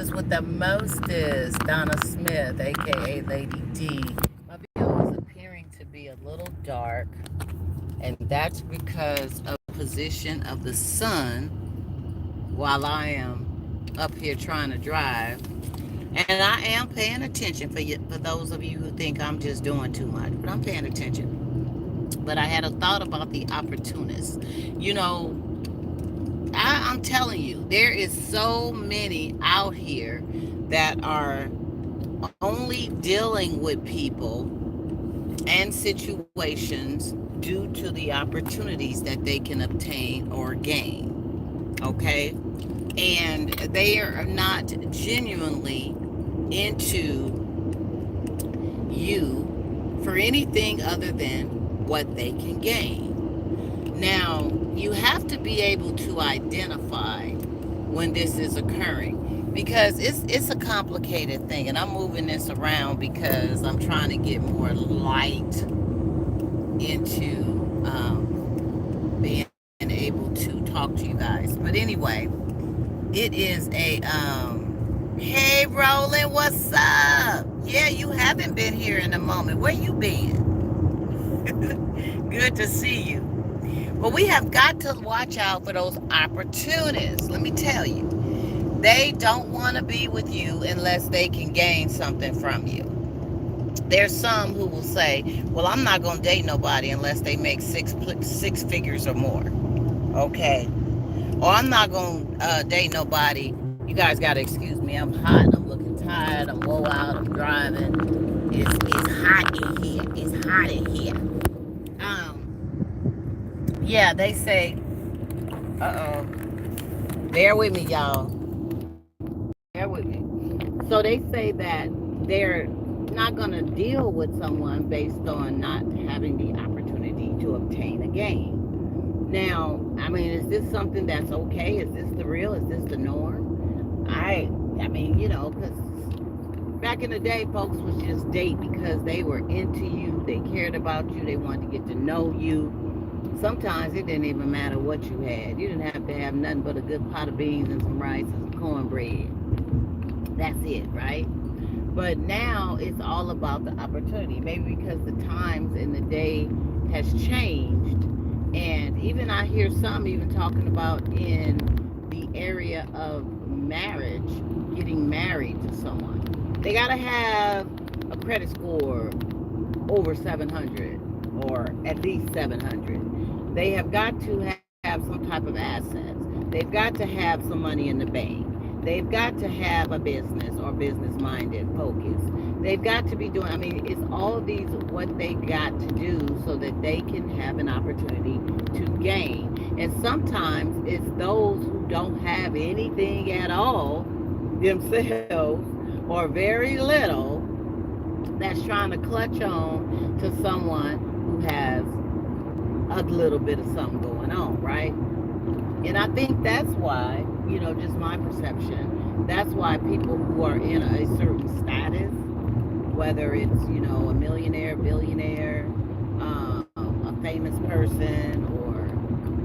bestest with the mostest, Donna Smith, aka Lady D. My video is appearing to be a little dark, and that's because of the position of the sun while I am up here trying to drive. And I am paying attention for you, for those of you who think I'm just doing too much, but I'm paying attention. But I had a thought about the opportunist. You know, I'm telling you, there is so many out here that are only dealing with people and situations due to the opportunities that they can obtain or gain. Okay? And they are not genuinely into you for anything other than what they can gain. Now, you have to be able to identify when this is occurring because it's a complicated thing, and I'm moving this around because I'm trying to get more light into being able to talk to you guys. But anyway, it is a hey Roland, what's up? Yeah, you haven't been here in a moment. Where you been? Good to see you. But we have got to watch out for those opportunists. Let me tell you, they don't want to be with you unless they can gain something from you. There's some who will say, well, I'm not going to date nobody unless they make six figures or more. Okay. Or I'm not going to date nobody. You guys got to excuse me. I'm hot. I'm looking tired. I'm woe out. I'm driving. It's hot in here. It's hot in here. Yeah, they say, uh-oh. Bear with me, y'all. Bear with me. So they say that they're not going to deal with someone based on not having the opportunity to obtain a gain. Now, I mean, is this something that's okay? Is this the real? Is this the norm? I mean, you know, because back in the day, folks was just date because they were into you, they cared about you, they wanted to get to know you. Sometimes it didn't even matter what you had. You didn't have to have nothing but a good pot of beans and some rice and some cornbread. That's it, right? But now it's all about the opportunity. Maybe because the times and the day has changed. And even I hear some even talking about in the area of marriage, getting married to someone. They got to have a credit score over 700 or at least 700. They have got to have some type of assets. They've got to have some money in the bank. They've got to have a business or business-minded focus. They've got to be doing, I mean, it's all of these what they got to do so that they can have an opportunity to gain. And sometimes it's those who don't have anything at all themselves or very little that's trying to clutch on to someone who has a little bit of something going on, right? And I think that's why, you know, just my perception, that's why people who are in a certain status, whether it's, you know, a millionaire, billionaire, a famous person, or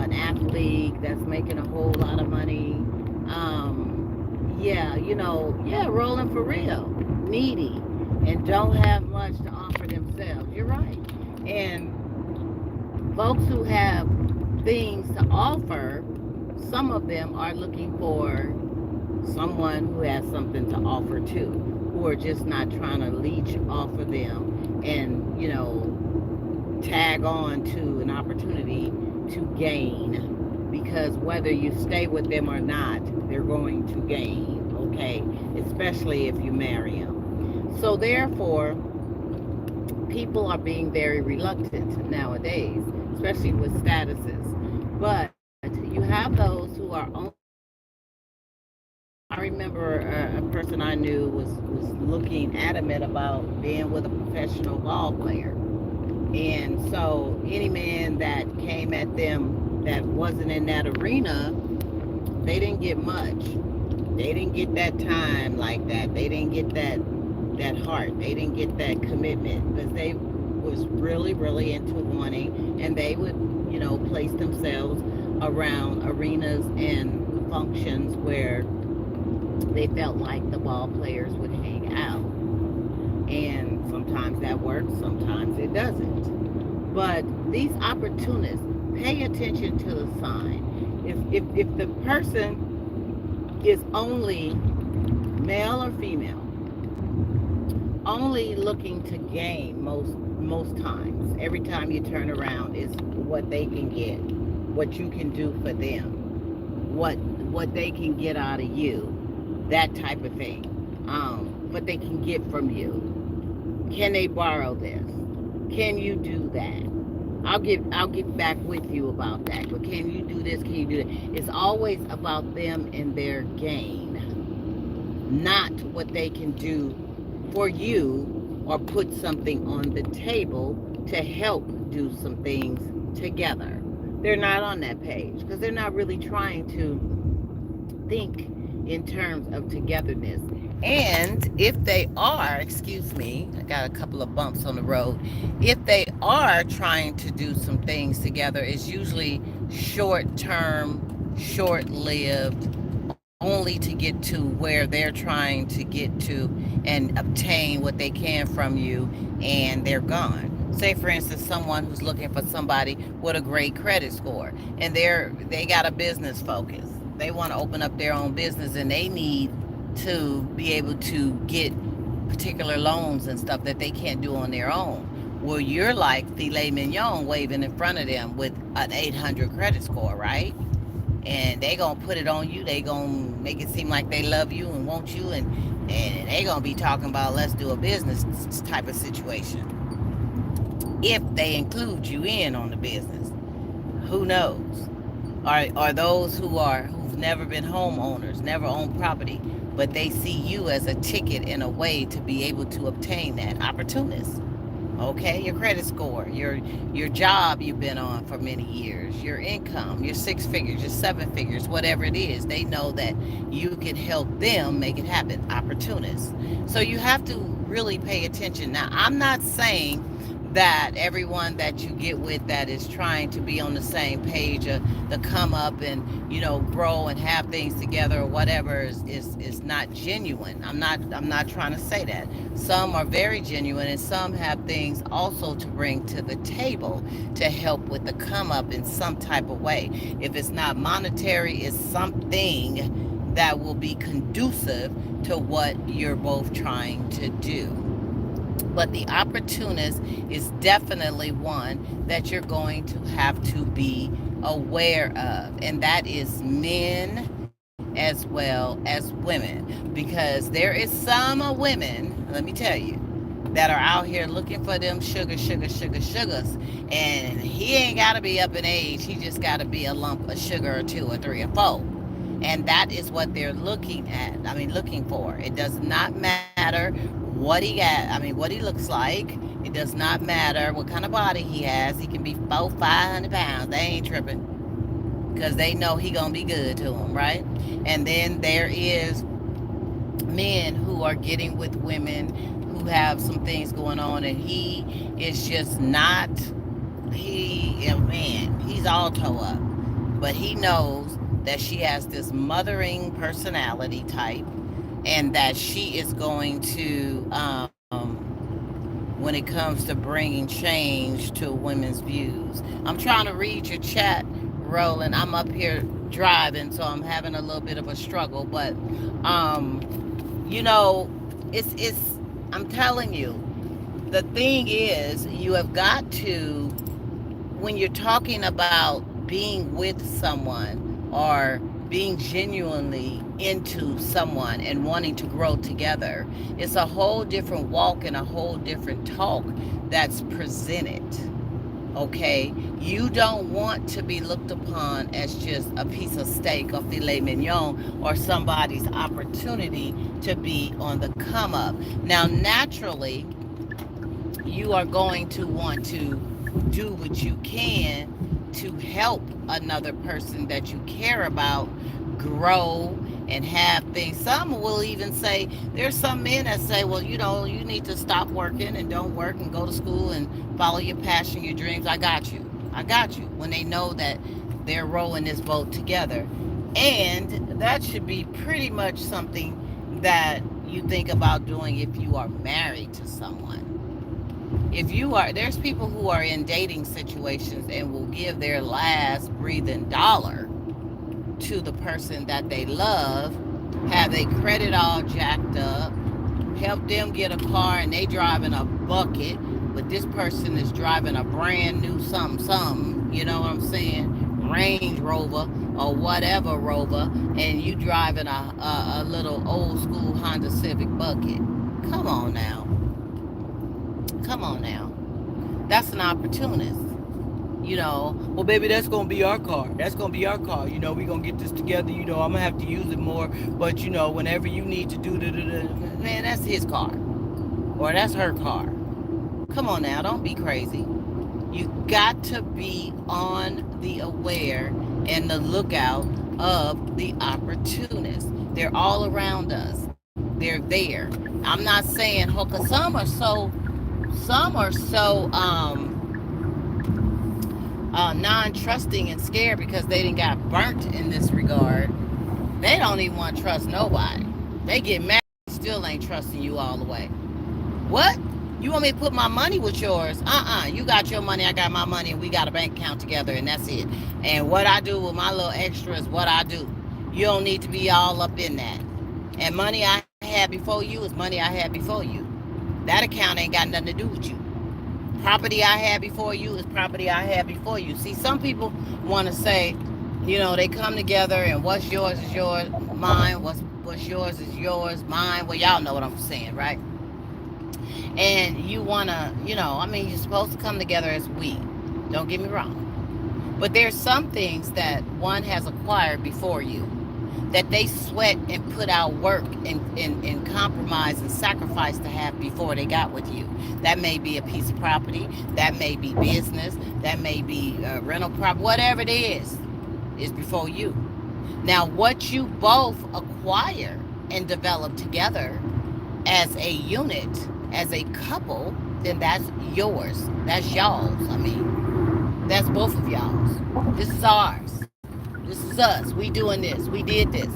an athlete that's making a whole lot of money, yeah, you know, yeah, rolling for real, needy, and don't have much to offer themselves. You're right. And folks who have things to offer, some of them are looking for someone who has something to offer too, who are just not trying to leech off of them and, you know, tag on to an opportunity to gain. Because whether you stay with them or not, they're going to gain, okay? Especially if you marry them. So therefore, people are being very reluctant nowadays, especially with statuses. But you have those who are only. I remember a person I knew was looking adamant about being with a professional ball player. And so any man that came at them that wasn't in that arena, they didn't get much. They didn't get that time like that. They didn't get that heart. They didn't get that commitment because they was really, really into wanting, and they would, you know, place themselves around arenas and functions where They felt like the ball players would hang out. And sometimes that works, sometimes it doesn't. But these opportunists, pay attention to the sign. If the person is only male or female, only looking to gain most times, every time you turn around is what they can get, what you can do for them, what they can get out of you, that type of thing. What they can get from you. Can they borrow this? Can you do that? I'll get back with you about that. But can you do this? Can you do that? It's always about them and their gain, not what they can do for you or put something on the table to help do some things together. They're not on that page because they're not really trying to think in terms of togetherness. And if they are, excuse me, I got a couple of bumps on the road. If they are trying to do some things together, it's usually short term, short lived, only to get to where they're trying to get to and obtain what they can from you, and they're gone. Say for instance, someone who's looking for somebody with a great credit score, and they got a business focus. They want to open up their own business, and they need to be able to get particular loans and stuff that they can't do on their own. Well, you're like filet mignon waving in front of them with an 800 credit score, right? And they gonna put it on you. They gonna make it seem like they love you and want you, and they gonna be talking about let's do a business type of situation. If they include you in on the business, who knows? Are those who've never been homeowners, never owned property, but they see you as a ticket in a way to be able to obtain that. Opportunist. Okay, your credit score, your job you've been on for many years, your income, your six figures, your seven figures, whatever it is, they know that you can help them make it happen. Opportunists. So you have to really pay attention. Now, I'm not saying that everyone that you get with that is trying to be on the same page to come up and grow and have things together or whatever is not genuine. I'm not trying to say that. Some are very genuine, and some have things also to bring to the table to help with the come up in some type of way. If it's not monetary, it's something that will be conducive to what you're both trying to do. But the opportunist is definitely one that you're going to have to be aware of, and that is men as well as women, because there is some women, let me tell you, that are out here looking for them sugars, and he ain't got to be up in age. He just got to be a lump of sugar or two or three or four, and that is what they're looking at. I mean, looking for. It does not matter what he got. I mean, what he looks like. It does not matter what kind of body he has. He can be 400-500 pounds. They ain't tripping because they know he gonna be good to them, right? And then there is men who are getting with women who have some things going on, and he is just not. Man, he's all toe up, but he knows that she has this mothering personality type, and that she is going to, when it comes to bringing change to women's views. I'm trying to read your chat, Roland. I'm up here driving, so I'm having a little bit of a struggle, but you know, it's. I'm telling you, the thing is, you have got to, when you're talking about being with someone or being genuinely into someone and wanting to grow together, it's a whole different walk and a whole different talk that's presented. Okay, you don't want to be looked upon as just a piece of steak or filet mignon or somebody's opportunity to be on the come up. Now, naturally, you are going to want to do what you can to help another person that you care about grow and have things. Some will even say, there's some men that say, well, you need to stop working and don't work and go to school and follow your passion, your dreams. I got you. I got you. When they know that they're rowing this boat together. And that should be pretty much something that you think about doing if you are married to someone. If you are, there's people who are in dating situations and will give their last breathing dollar to the person that they love, have their credit all jacked up, help them get a car and they driving a bucket, but this person is driving a brand new something something, you know what I'm saying? Range Rover or whatever Rover, and you driving a little old school Honda Civic bucket. Come on now. Come on now. That's an opportunist. Well, baby, that's gonna be our car. That's gonna be our car. We gonna get this together. I'm gonna have to use it more. But whenever you need to do man, that's his car or that's her car. Come on now, don't be crazy. You got to be on the aware and the lookout of the opportunists. They're all around us. They're there. I'm not saying hooker. Some are so non-trusting and scared because they didn't got burnt in this regard. They don't even want to trust nobody. They get mad, still ain't trusting you all the way. What? You want me to put my money with yours? You got your money, I got my money, and we got a bank account together, and that's it. And what I do with my little extra is what I do. You don't need to be all up in that. And money I had before you is money I had before you. That account ain't got nothing to do with you. Property I had before you is property I had before you. See, some people want to say, they come together and what's yours is yours, mine. What's yours is yours, mine. Well, y'all know what I'm saying, right? And you want to, you're supposed to come together as we. Don't get me wrong. But there's some things that one has acquired before you that they sweat and put out work and compromise and sacrifice to have before they got with you. That may be a piece of property, that may be business, that may be rental property, whatever it is before you. Now, what you both acquire and develop together as a unit, as a couple, then that's yours. That's y'all's. That's both of y'all's. This is ours. This is us. We doing this. We did this.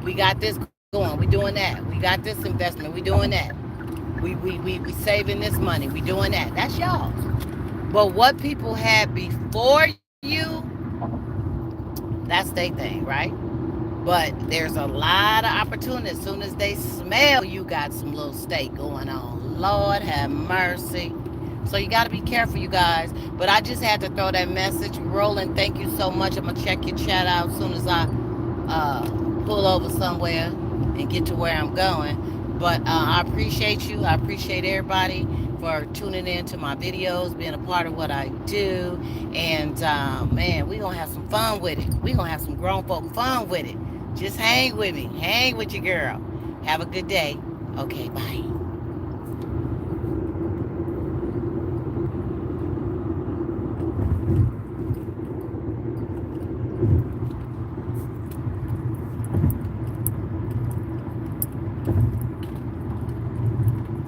We got this going. We doing that. We got this investment. We doing that. We saving this money. We doing that. That's y'all's. But what people had before you, that's their thing, right? But there's a lot of opportunities. As soon as they smell you got some little steak going on. Lord have mercy. So you got to be careful, you guys. But I just had to throw that message. Roland, thank you so much. I'm going to check your chat out as soon as I uh, pull over somewhere and get to where I'm going. But I appreciate you. I appreciate everybody for tuning in to my videos, being a part of what I do. And man, we're going to have some fun with it. We're going to have some grown folk fun with it. Just hang with me. Hang with your girl. Have a good day. Okay, bye.